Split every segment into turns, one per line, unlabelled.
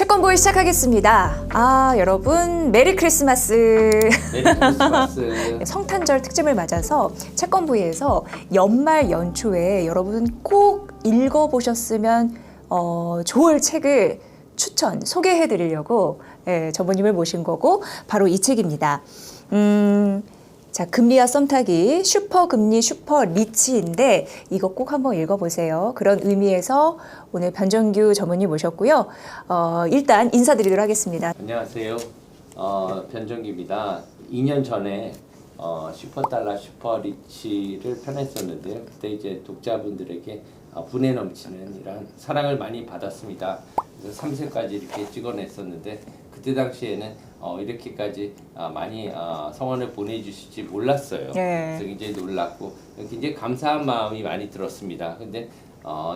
채권보이 시작하겠습니다. 여러분 메리 크리스마스.
메리 크리스마스.
성탄절 특집을 맞아서 채권보이에서 연말 연초에 여러분 꼭 읽어보셨으면 좋을 책을 소개해 드리려고 전무님을 모신 거고 바로 이 책입니다. 자, 금리와 썸타기 슈퍼금리 슈퍼리치인데 이거 꼭 한번 읽어보세요. 그런 의미에서 오늘 변정규 전무님 모셨고요. 일단 인사드리도록 하겠습니다.
안녕하세요. 변정규입니다. 2년 전에 슈퍼달러 슈퍼리치를 펴냈었는데요. 그때 이제 독자분들에게 분에 넘치는 이런 사랑을 많이 받았습니다. 그래서 3세까지 이렇게 찍어냈었는데 그때 당시에는 이렇게까지 많이 성원을 보내주실지 몰랐어요. 그래서 굉장히 놀랐고 굉장히 감사한 마음이 많이 들었습니다. 근데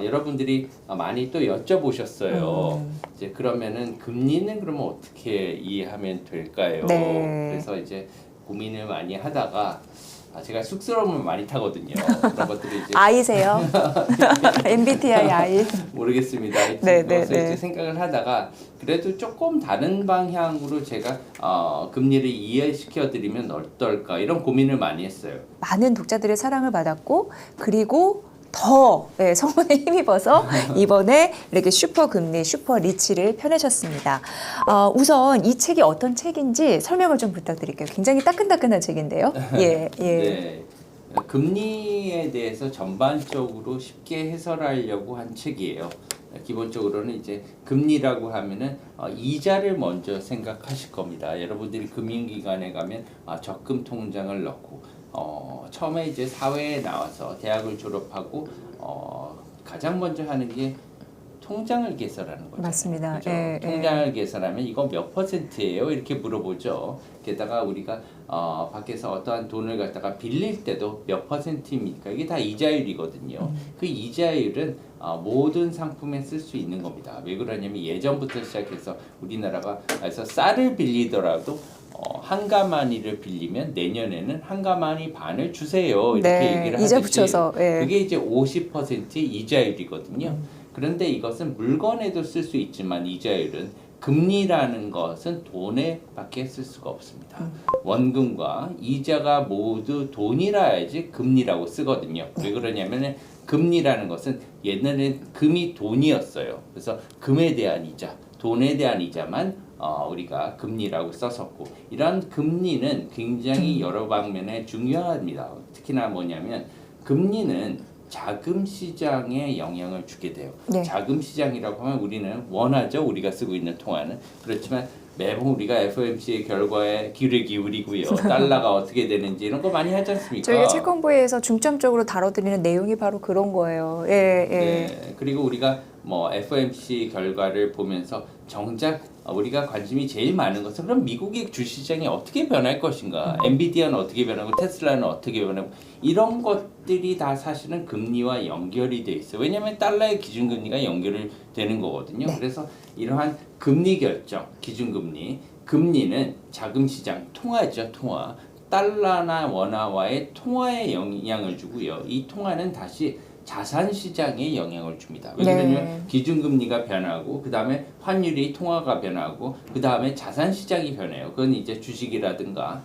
여러분들이 많이 또 여쭤보셨어요. 이제 그러면은 금리는 그러면 어떻게 이해하면 될까요?
네.
그래서 이제 고민을 많이 하다가 제가 쑥스러움을 많이 타거든요. 그런 것들을 이제
아이세요? MBTI 아이?
모르겠습니다. 그래서 이제 생각을 하다가 그래도 조금 다른 방향으로 제가 금리를 이해시켜 드리면 어떨까 이런 고민을 많이 했어요.
많은 독자들의 사랑을 받았고 그리고 더 성원에 힘입어서 이번에 이렇게 슈퍼금리 슈퍼리치를 펴내셨습니다. 우선 이 책이 어떤 책인지 설명을 좀 부탁드릴게요. 굉장히 따끈따끈한 책인데요. 예.
네. 금리에 대해서 전반적으로 쉽게 해설하려고 한 책이에요. 기본적으로는 이제 금리라고 하면은 이자를 먼저 생각하실 겁니다. 여러분들이 금융기관에 가면 적금 통장을 넣고 처음에 이제 사회에 나와서 대학을 졸업하고 가장 먼저 하는 게 통장을 개설하는 거죠.
맞습니다.
그렇죠? 통장을 개설하면 이거 몇 %예요? 이렇게 물어보죠. 게다가 우리가 밖에서 어떠한 돈을 갖다가 빌릴 때도 몇 %입니까? 이게 다 이자율이거든요. 그 이자율은 모든 상품에 쓸 수 있는 겁니다. 왜 그러냐면 예전부터 시작해서 우리나라가 그래서 쌀을 빌리더라도 한 가마니를 빌리면 내년에는 한 가마니 반을 주세요. 이렇게 얘기를 하듯이
이자 붙여서
그게 이제 50%의 이자율이거든요. 그런데 이것은 물건에도 쓸 수 있지만 이자율은 금리라는 것은 돈에 밖에 쓸 수가 없습니다. 원금과 이자가 모두 돈이라야지 금리라고 쓰거든요. 왜 그러냐면 금리라는 것은 옛날에는 금이 돈이었어요. 그래서 금에 대한 이자, 돈에 대한 이자만 우리가 금리라고 썼었고 이런 금리는 굉장히 여러 방면에 중요합니다. 특히나 뭐냐면 금리는 자금 시장에 영향을 주게 돼요. 자금 시장이라고 하면 우리는 원하죠. 우리가 쓰고 있는 통화는. 그렇지만 매번 우리가 FOMC의 결과에 귀를 기울이고요. 달러가 어떻게 되는지 이런 거 많이 하지 않습니까?
저희가 채권보이에서 중점적으로 다뤄드리는 내용이 바로 그런 거예요.
네. 그리고 우리가 FOMC 결과를 보면서 정작 우리가 관심이 제일 많은 것은 그럼 미국의 주시장이 어떻게 변할 것인가, 엔비디아는 어떻게 변하고 테슬라는 어떻게 변하고 이런 것들이 다 사실은 금리와 연결이 돼 있어요. 왜냐하면 달러의 기준금리가 연결이 되는 거거든요. 그래서 이러한 금리 결정, 기준금리, 금리는 자금시장, 통화죠, 통화. 달러나 원화와의 통화에 영향을 주고요. 이 통화는 다시 자산 시장에 영향을 줍니다. 왜냐하면 기준금리가 변하고 그 다음에 환율이 통화가 변하고 그 다음에 자산 시장이 변해요. 그건 이제 주식이라든가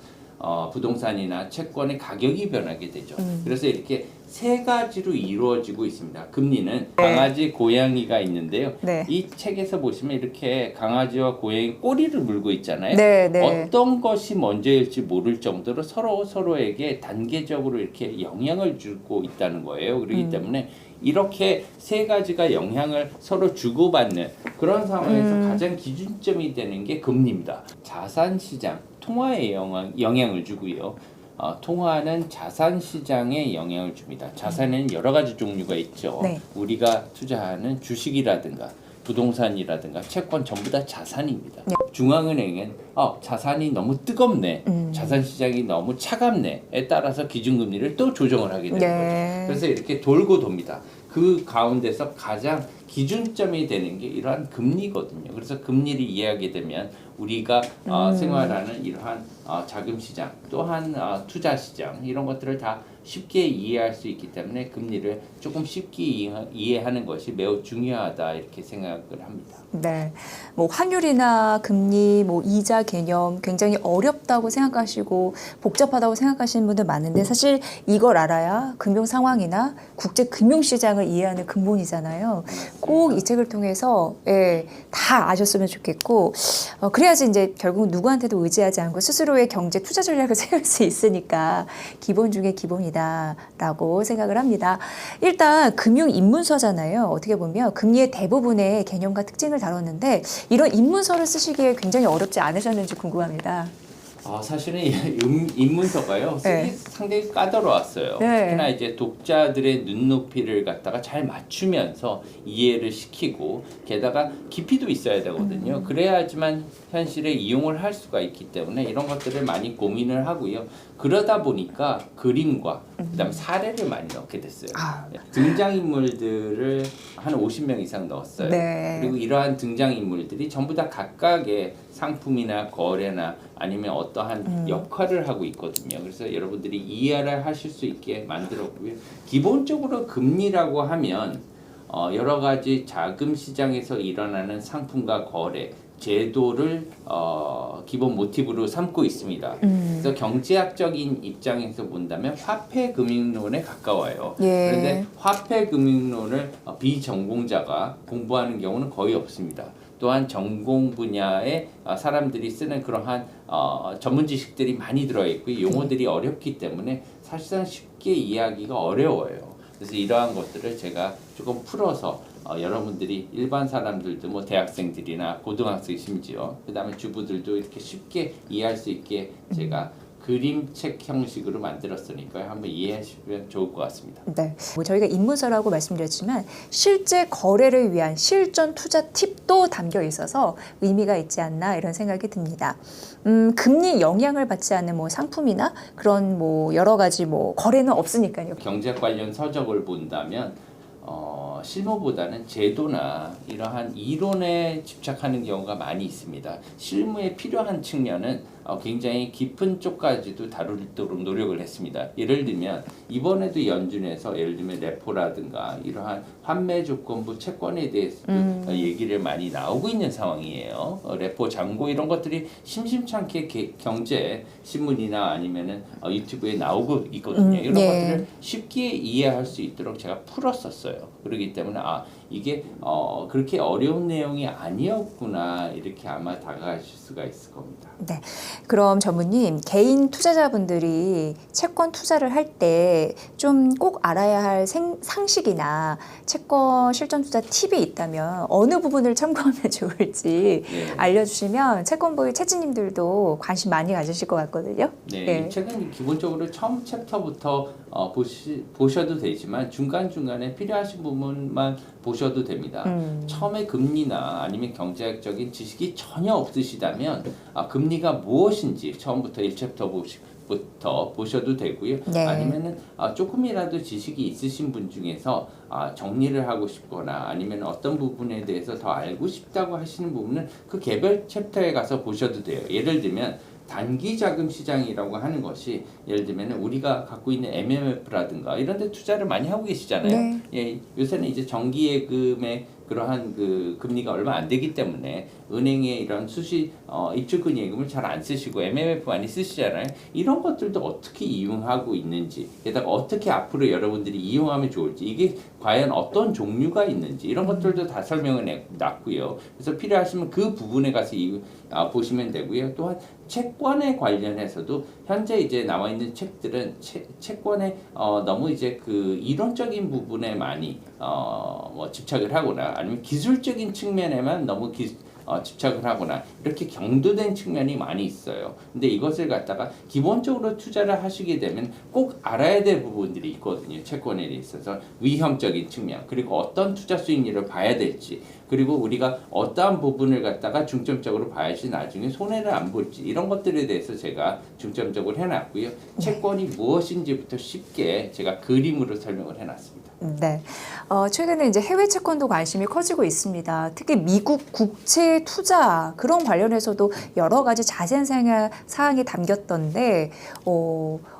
부동산이나 채권의 가격이 변하게 되죠. 그래서 이렇게 세 가지로 이루어지고 있습니다. 금리는 강아지, 고양이가 있는데요. 이 책에서 보시면 이렇게 강아지와 고양이 꼬리를 물고 있잖아요. 어떤 것이 먼저일지 모를 정도로 서로에게 단계적으로 이렇게 영향을 주고 있다는 거예요. 그렇기 때문에 이렇게 세 가지가 영향을 서로 주고받는 그런 상황에서 가장 기준점이 되는 게 금리입니다. 자산 시장, 통화에 영향을 주고요. 통화는 자산 시장에 영향을 줍니다. 자산에는 여러 가지 종류가 있죠. 우리가 투자하는 주식이라든가 부동산이라든가 채권 전부 다 자산입니다. 중앙은행은 자산이 너무 뜨겁네, 자산 시장이 너무 차갑네에 따라서 기준금리를 또 조정을 하게 되는 거죠. 그래서 이렇게 돌고 돕니다. 그 가운데서 가장 기준점이 되는 게 이러한 금리거든요. 그래서 금리를 이해하게 되면 우리가 생활하는 이러한 자금 시장, 또한 투자 시장 이런 것들을 다 쉽게 이해할 수 있기 때문에 금리를 조금 쉽게 이해하는 것이 매우 중요하다 이렇게 생각을 합니다.
네, 뭐 환율이나 금리, 뭐 이자 개념 굉장히 어렵다고 생각하시고 복잡하다고 생각하시는 분들 많은데 사실 이걸 알아야 금융 상황이나 국제 금융 시장을 이해하는 근본이잖아요. 꼭 이 책을 통해서 다 아셨으면 좋겠고 그래야지 이제 결국 누구한테도 의지하지 않고 스스로의 경제 투자 전략을 세울 수 있으니까 기본 중에 기본이다라고 생각을 합니다. 일단 금융 입문서잖아요. 어떻게 보면 금리의 대부분의 개념과 특징을 다뤘는데 이런 입문서를 쓰시기에 굉장히 어렵지 않으셨는지 궁금합니다.
사실은 입문서가요
네.
상당히 까다로웠어요.
네.
특히나 이제 독자들의 눈높이를 갖다가 잘 맞추면서 이해를 시키고 게다가 깊이도 있어야 되거든요. 그래야지만 현실에 이용을 할 수가 있기 때문에 이런 것들을 많이 고민을 하고요. 그러다 보니까 그림과 그다음에 사례를 많이 넣게 됐어요. 등장인물들을 한 50명 이상 넣었어요.
네.
그리고 이러한 등장인물들이 전부 다 각각의 상품이나 거래나 아니면 어떠한 역할을 하고 있거든요. 그래서 여러분들이 이해를 하실 수 있게 만들었고요. 기본적으로 금리라고 하면 여러 가지 자금 시장에서 일어나는 상품과 거래 제도를 기본 모티브로 삼고 있습니다. 그래서 경제학적인 입장에서 본다면 화폐금융론에 가까워요.
예.
그런데 화폐금융론을 비전공자가 공부하는 경우는 거의 없습니다. 또한 전공 분야의 사람들이 쓰는 그러한 전문 지식들이 많이 들어 있고 용어들이 어렵기 때문에 사실상 쉽게 이해하기가 어려워요. 그래서 이러한 것들을 제가 조금 풀어서 여러분들이 일반 사람들도 뭐 대학생들이나 고등학생 심지어 그다음에 주부들도 이렇게 쉽게 이해할 수 있게 제가 그림책 형식으로 만들었으니까요. 한번 이해하시면 좋을 것 같습니다.
네, 뭐 저희가 입문서라고 말씀드렸지만 실제 거래를 위한 실전 투자 팁도 담겨 있어서 의미가 있지 않나 이런 생각이 듭니다. 금리 영향을 받지 않는 뭐 상품이나 그런 뭐 여러 가지 뭐 거래는 없으니까요.
경제학 관련 서적을 본다면 실무보다는 제도나 이러한 이론에 집착하는 경우가 많이 있습니다. 실무에 필요한 측면은 굉장히 깊은 쪽까지도 다루도록 노력을 했습니다. 예를 들면 이번에도 연준에서 예를 들면 레포라든가 이러한 환매 조건부 채권에 대해서도 얘기를 많이 나오고 있는 상황이에요. 레포 잔고 이런 것들이 심심찮게 경제 신문이나 아니면은 유튜브에 나오고 있거든요. 이런 것들을 쉽게 이해할 수 있도록 제가 풀었었어요. 그렇기 때문에 이게 그렇게 어려운 내용이 아니었구나 이렇게 아마 다가가실 수가 있을 겁니다.
네, 그럼 전무님 개인 투자자분들이 채권 투자를 할 때 좀 꼭 알아야 할 상식이나 채권 실전 투자 팁이 있다면 어느 부분을 참고하면 좋을지 알려주시면 채권보유 채지님들도 관심 많이 가지실 것 같거든요.
네, 이 책은 기본적으로 처음 챕터부터 보셔도 되지만 중간중간에 필요하신 부분만 보셔도 됩니다. 처음에 금리나 아니면 경제학적인 지식이 전혀 없으시다면 금리가 무엇인지 처음부터 1챕터 부터 보셔도 되고요.
네.
아니면은 조금이라도 지식이 있으신 분 중에서 정리를 하고 싶거나 아니면 어떤 부분에 대해서 더 알고 싶다고 하시는 부분은 그 개별 챕터에 가서 보셔도 돼요. 예를 들면 단기 자금 시장이라고 하는 것이 예를 들면 우리가 갖고 있는 MMF라든가 이런 데 투자를 많이 하고 계시잖아요.
네.
예, 요새는 이제 정기예금의 그러한 그 금리가 얼마 안 되기 때문에 은행의 이런 입출금 예금을 잘 안 쓰시고 MMF 많이 쓰시잖아요. 이런 것들도 어떻게 이용하고 있는지, 게다가 어떻게 앞으로 여러분들이 이용하면 좋을지, 이게 과연 어떤 종류가 있는지 이런 것들도 다 설명을 놨고요. 그래서 필요하시면 그 부분에 가서 보시면 되고요. 또한 채권에 관련해서도 현재 이제 나와 있는 책들은 채권에 너무 이제 그 이론적인 부분에 많이 뭐 집착을 하거나 아니면 기술적인 측면에만 너무 집착을 하거나 이렇게 경도된 측면이 많이 있어요. 근데 이것을 갖다가 기본적으로 투자를 하시게 되면 꼭 알아야 될 부분들이 있거든요. 채권에 있어서 위험적인 측면 그리고 어떤 투자 수익률을 봐야 될지 그리고 우리가 어떠한 부분을 갖다가 중점적으로 봐야지 나중에 손해를 안 볼지 이런 것들에 대해서 제가 중점적으로 해놨고요. 채권이 무엇인지부터 쉽게 제가 그림으로 설명을 해놨습니다.
네. 최근에 이제 해외 채권도 관심이 커지고 있습니다. 특히 미국 국채 투자 그런 관련해서도 여러 가지 자세한 사항이 담겼던데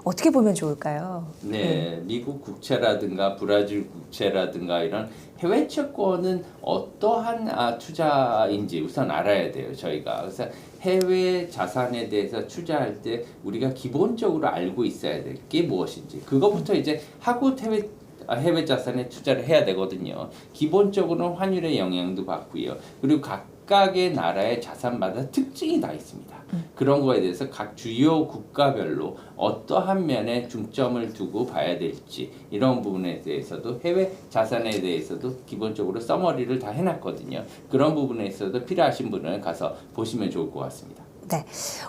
어떻게 보면 좋을까요?
네, 미국 국채라든가 브라질 국채라든가 이런 해외 채권은 어떠한 투자인지 우선 알아야 돼요, 저희가. 그래서 해외 자산에 대해서 투자할 때 우리가 기본적으로 알고 있어야 될 게 무엇인지 그것부터 이제 하고 해외 자산에 투자를 해야 되거든요. 기본적으로는 환율의 영향도 받고요. 그리고 각각의 나라의 자산마다 특징이 다 있습니다. 그런 거에 대해서 각 주요 국가별로 어떠한 면에 중점을 두고 봐야 될지 이런 부분에 대해서도 해외 자산에 대해서도 기본적으로 서머리를 다 해놨거든요. 그런 부분에 있어서 필요하신 분은 가서 보시면 좋을 것 같습니다.
네.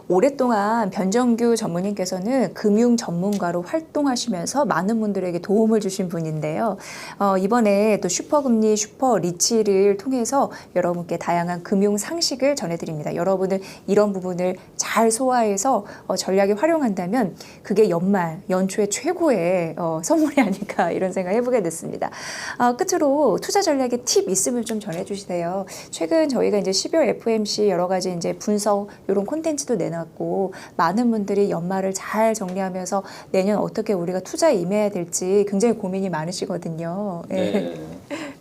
오랫동안 변정규 전무님께서는 금융 전문가로 활동하시면서 많은 분들에게 도움을 주신 분인데요. 이번에 또 슈퍼금리, 슈퍼리치를 통해서 여러분께 다양한 금융 상식을 전해드립니다. 여러분은 이런 부분을 잘 소화해서 전략에 활용한다면 그게 연초의 최고의 선물이 아닐까 이런 생각 해보게 됐습니다. 끝으로 투자 전략의 팁 있으면 좀 전해주시세요. 최근 저희가 이제 12월 FOMC 여러 가지 이제 분석 이런 콘텐츠도 내놨고 많은 분들이 연말을 잘 정리하면서 내년 어떻게 우리가 투자에 임해야 될지 굉장히 고민이 많으시거든요.
네.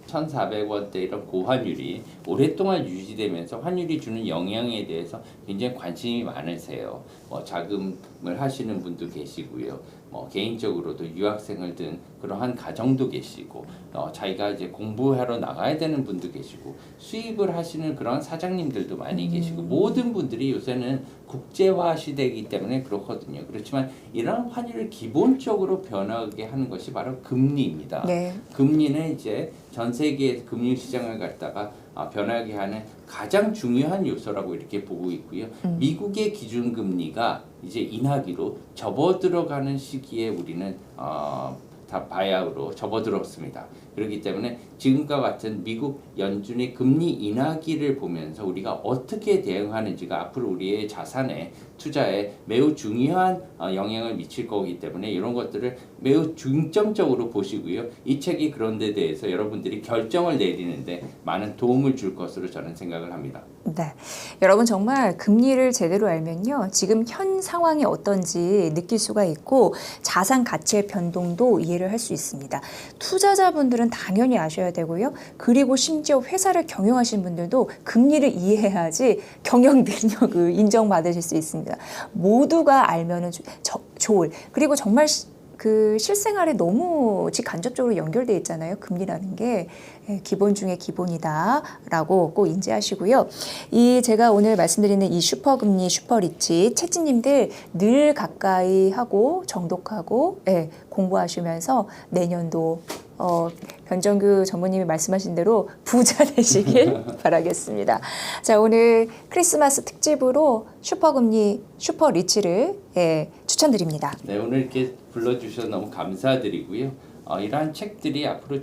1,400원대 이런 고환율이 오랫동안 유지되면서 환율이 주는 영향에 대해서 굉장히 관심이 많으세요. 자금을 하시는 분도 계시고요. 개인적으로도 유학생을 든 그러한 가정도 계시고 자기가 이제 공부하러 나가야 되는 분도 계시고 수입을 하시는 그런 사장님들도 많이 계시고 모든 분들이 요새는 국제화 시대이기 때문에 그렇거든요. 그렇지만 이런 환율을 기본적으로 변하게 하는 것이 바로 금리입니다.
네.
금리는 이제 전 세계 금융 시장을 갖다가 변하게 하는 가장 중요한 요소라고 이렇게 보고 있고요. 미국의 기준금리가 이제 인하기로 접어들어가는 시기에 우리는 다 바야흐로 접어들었습니다. 그렇기 때문에 지금과 같은 미국 연준의 금리 인하기를 보면서 우리가 어떻게 대응하는지가 앞으로 우리의 자산에 투자에 매우 중요한 영향을 미칠 거기 때문에 이런 것들을 매우 중점적으로 보시고요. 이 책이 그런 데 대해서 여러분들이 결정을 내리는데 많은 도움을 줄 것으로 저는 생각을 합니다.
네, 여러분 정말 금리를 제대로 알면요, 지금 현 상황이 어떤지 느낄 수가 있고 자산 가치의 변동도 이해를 할 수 있습니다. 투자자분들은 당연히 아셔야 되고요. 그리고 심지어 회사를 경영하시는 분들도 금리를 이해해야지 경영 능력을 인정받으실 수 있습니다. 모두가 알면은 좋을. 그리고 정말 그 실생활에 너무 직간접적으로 연결돼 있잖아요. 금리라는 게 기본 중에 기본이다라고 꼭 인지하시고요. 제가 오늘 말씀드리는 이 슈퍼금리, 슈퍼리치 채찌님들 늘 가까이 하고 정독하고 공부하시면서 내년도 변정규 전무님이 말씀하신 대로 부자 되시길 바라겠습니다. 자, 오늘 크리스마스 특집으로 슈퍼금리, 슈퍼리치를 추천드립니다.
네, 오늘 이렇게 불러주셔서 너무 감사드리고요. 이러한 책들이 앞으로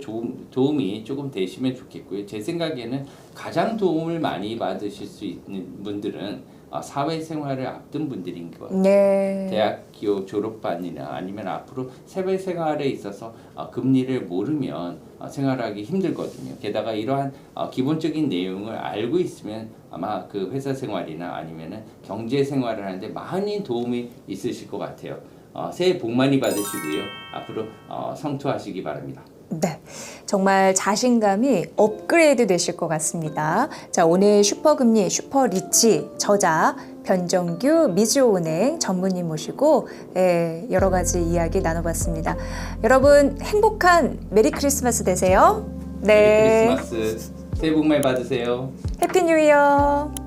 도움이 조금 되시면 좋겠고요. 제 생각에는 가장 도움을 많이 받으실 수 있는 분들은 사회생활을 앞둔 분들인 거예요.
네.
대학교 졸업반이나 아니면 앞으로 사회생활에 있어서 금리를 모르면 생활하기 힘들거든요. 게다가 이러한 기본적인 내용을 알고 있으면 아마 그 회사 생활이나 아니면은 경제 생활을 하는데 많이 도움이 있으실 것 같아요. 새해 복 많이 받으시고요. 앞으로 성투하시기 바랍니다.
네, 정말 자신감이 업그레이드 되실 것 같습니다. 자, 오늘 슈퍼금리, 슈퍼리치 저자 변정규 미주은행 전무님 모시고 여러 가지 이야기 나눠봤습니다. 여러분 행복한 메리 크리스마스 되세요. 네.
메리 크리스마스, 새해 복 많이 받으세요.
해피 뉴 이어.